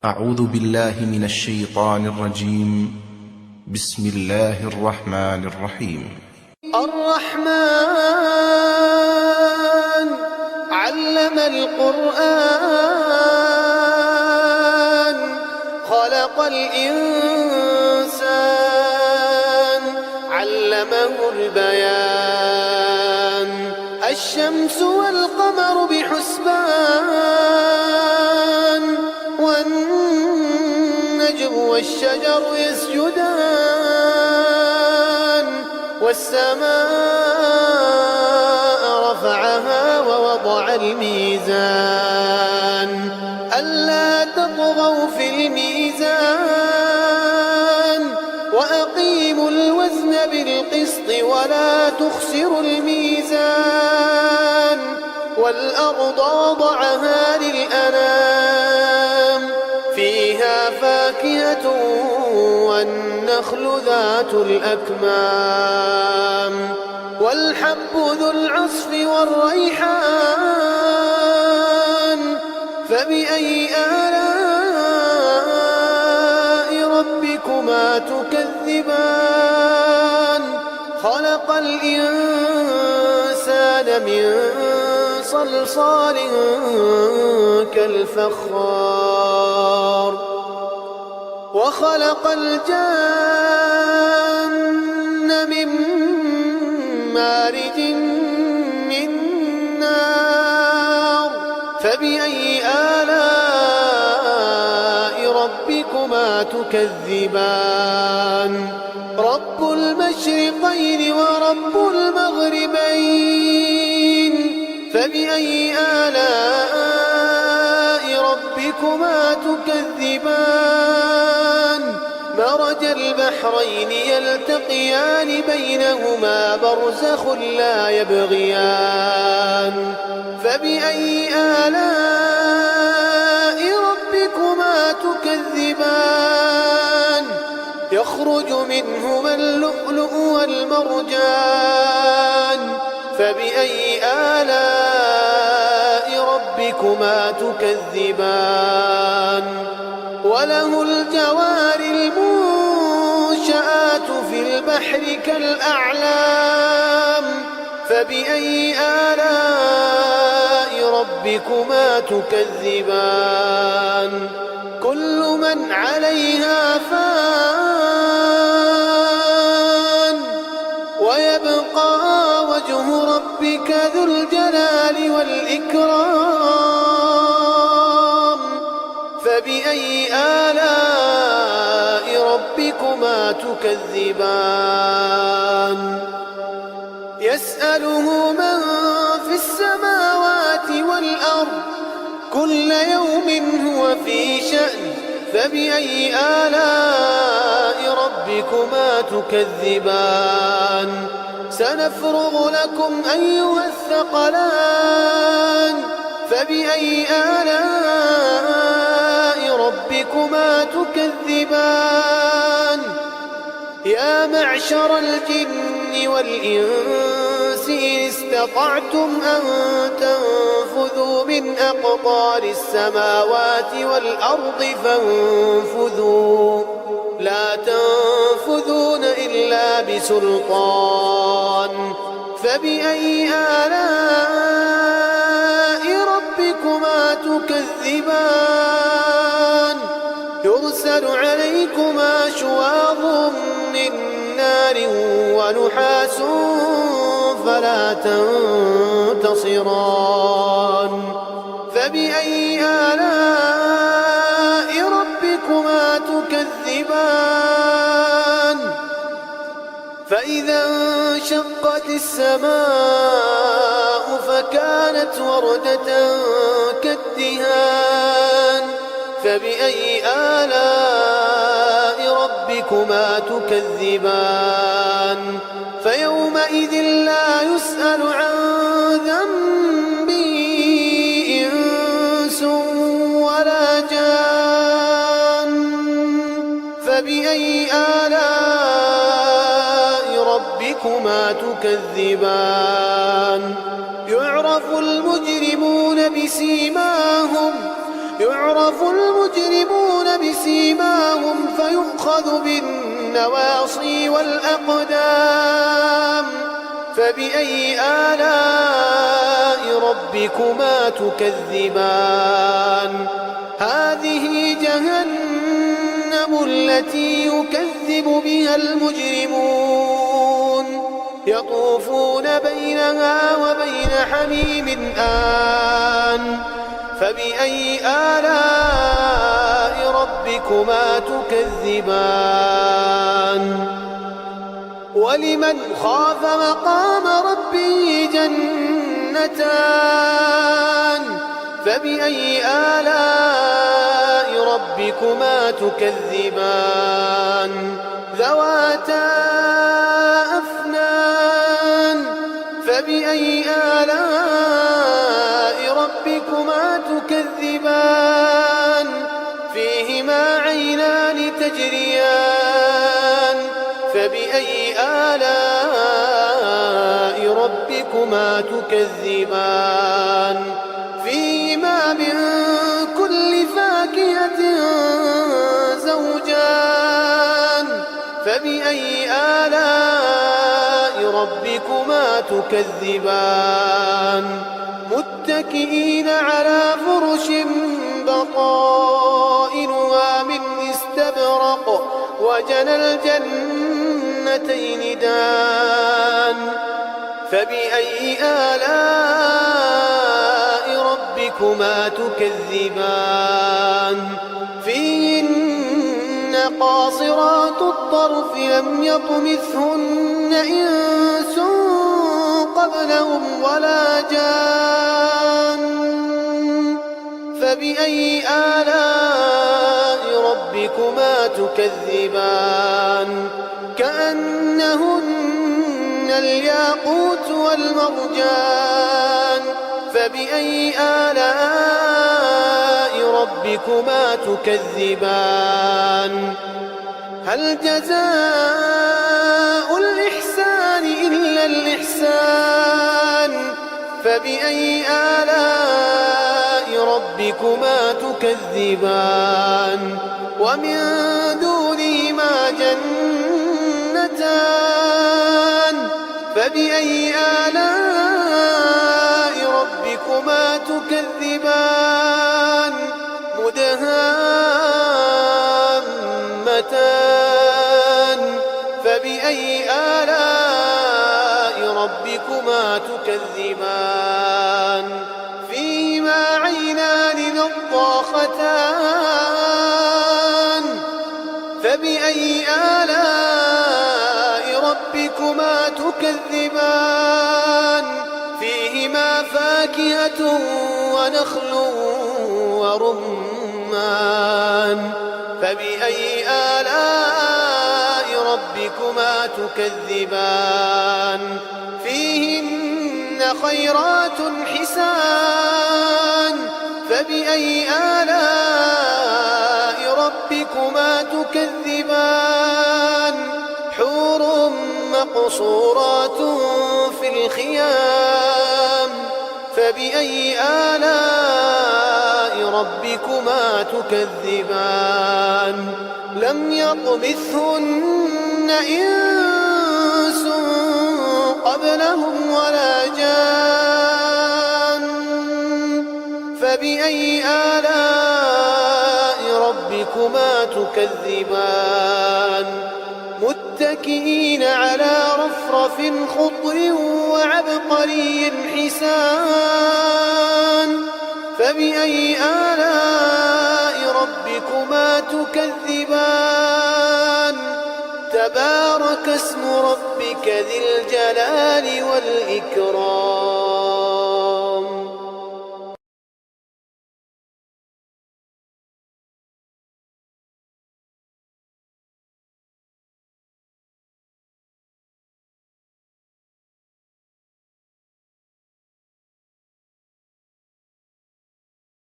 أعوذ بالله من الشيطان الرجيم. بسم الله الرحمن الرحيم. الرحمن علم القرآن خلق الإنسان علمه البيان الشمس والقمر بحسبان والنجم والشجر يسجدان والسماء رفعها ووضع الميزان ألا تطغوا في الميزان وأقيموا الوزن بالقسط ولا تخسروا الميزان والأرض وضعها للأنام فيها فاكهة والنخل ذات الأكمام والحب ذو العصف والريحان فبأي آلاء ربكما تكذبان خلق الإنسان من صلصال كالفخار وخلق الجن من مارج من نار فبأي آلاء ربكما تكذبان رب المشرقين ورب المغربين فبأي آلاء ربكما تكذبان مرج البحرين يلتقيان بينهما برزخ لا يبغيان فبأي آلاء ربكما تكذبان يخرج منهما اللؤلؤ والمرجان فبأي آلاء ربكما تكذبان وله الجوار المنشآت في البحر كالأعلام فبأي آلاء ربكما تكذبان كل من عليها فان ويبقى وجه ربك ذو الجلال والإكرام فبأي آلاء ربكما تكذبان يسأله من في السماوات والأرض كل يوم هو في شأن فبأي آلاء ربكما تكذبان سنفرغ لكم أيها الثقلان فبأي آلاء ربكما تكذبان يا معشر الجن والإنس إن استطعتم أن تنفذوا من أقطار السماوات والأرض فانفذوا لا تنفذون إلا بسلطان فبأي آلاء ربكما تكذبان يرسل عليكما شواظ من نار ونحاس فلا تنتصران فبأي آلاء ربكما تكذبان فإذا انشقت السماء فكانت وردة كالدهان فبأي آلاء ربكما تكذبان فيومئذ لا يسأل عن ذنبه إنس ولا جان فبأي آلاء ربكما تكذبان يعرف المجرمون بسيماهم يعرف المجرمون يؤخذ بالنواصي والأقدام. فبأي آلاء ربكما تكذبان؟ هذه جهنم التي يكذب بها المجرمون، يطوفون بينها وبين حميم آن. فبأي آلاء ربكما تكذبان؟ ولمن خاف مقام ربه جنتان. فبأي آلاء ربكما تكذبان؟ ذواتا أفنان. فبأي آلاء ربكما تكذبان؟ فيهما عينان تجريان. فبأي آلاء ربكما تكذبان؟ فيهما من كل فاكهة زوجان. فبأي آلاء ربكما تكذبان؟ متكئين على فرش بطائنها من استبرق وجنى الجنتين دان. فبأي آلاء ربكما تكذبان؟ فيهن قاصرات الطرف لم يطمثهن إنس قبلهم ولا جان. فبأي آلاء ربكما تكذبان؟ كأنهن الياقوت والمرجان. فبأي آلاء ربكما تكذبان؟ هل جزاء الإحسان إلا الإحسان؟ فبأي آلاء ربكما تكذبان؟ ومن دونهما جنتان. فبأي آلاء ربكما تكذبان؟ مدهامتان. فبأي آلاء ربكما تكذبان؟ فيهما عينان نضاختان. فبأي آلاء ربكما تكذبان؟ فيهما فاكهة ونخل ورمان. فبأي آلاء ربكما تكذبان؟ فيهن خيرات حسان. فبأي آلاء ربكما تكذبان؟ حور مقصورات في الخيام. فبأي آلاء ربكما تكذبان؟ لم يطمثهن إنس قبلهم ولا جان. فبأي آلاء ربكما تكذبان؟ متكئين على رفرف خضر وعبقري حسان. فبأي آلاء ربكما تكذبان؟ تبارك اسم ربك ذي الجلال والإكرام.